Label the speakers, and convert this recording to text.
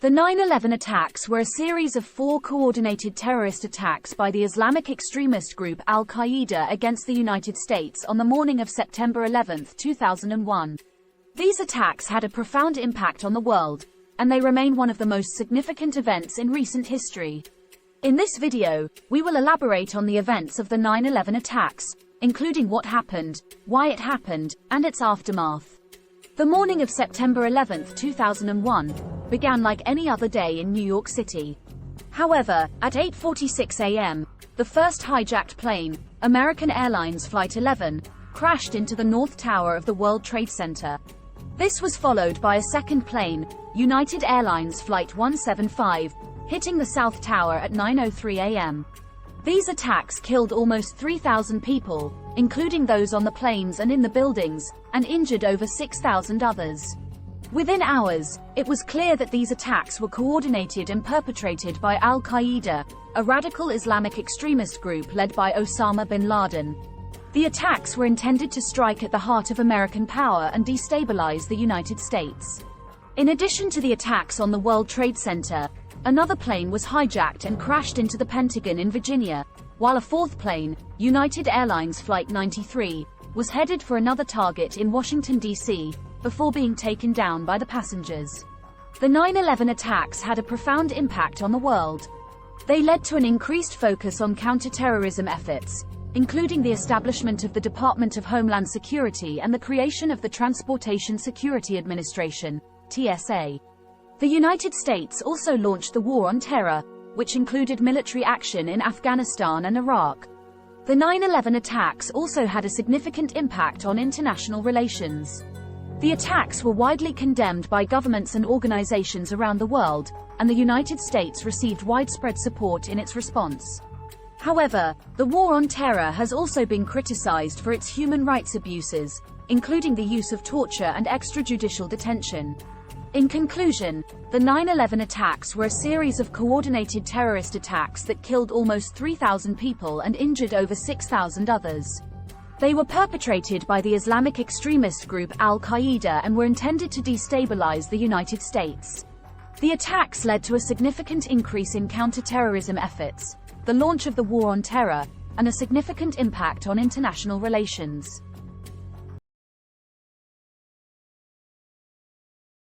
Speaker 1: The 9/11 attacks were a series of 4 coordinated terrorist attacks by the Islamic extremist group Al-Qaeda against the United States on the morning of September 11, 2001. These attacks had a profound impact on the world, and they remain one of the most significant events in recent history. In this video, we will elaborate on the events of the 9/11 attacks, including what happened, why it happened, and its aftermath. The morning of September 11, 2001, began like any other day in New York City. However, at 8:46 a.m., the first hijacked plane, American Airlines Flight 11, crashed into the North Tower of the World Trade Center. This was followed by a second plane, United Airlines Flight 175, hitting the South Tower at 9:03 a.m. These attacks killed almost 3,000 people, including those on the planes and in the buildings, and injured over 6,000 others. Within hours, it was clear that these attacks were coordinated and perpetrated by Al-Qaeda, a radical Islamic extremist group led by Osama bin Laden. The attacks were intended to strike at the heart of American power and destabilize the United States. In addition to the attacks on the World Trade Center, another plane was hijacked and crashed into the Pentagon in Virginia, while a fourth plane, United Airlines Flight 93, was headed for another target in Washington, D.C., before being taken down by the passengers. The 9/11 attacks had a profound impact on the world. They led to an increased focus on counterterrorism efforts, including the establishment of the Department of Homeland Security and the creation of the Transportation Security Administration, TSA. The United States also launched the War on Terror, which included military action in Afghanistan and Iraq. The 9/11 attacks also had a significant impact on international relations. The attacks were widely condemned by governments and organizations around the world, and the United States received widespread support in its response. However, the War on Terror has also been criticized for its human rights abuses, including the use of torture and extrajudicial detention. In conclusion, the 9/11 attacks were a series of coordinated terrorist attacks that killed almost 3,000 people and injured over 6,000 others. They were perpetrated by the Islamic extremist group Al-Qaeda and were intended to destabilize the United States. The attacks led to a significant increase in counterterrorism efforts, the launch of the War on Terror, and a significant impact on international relations.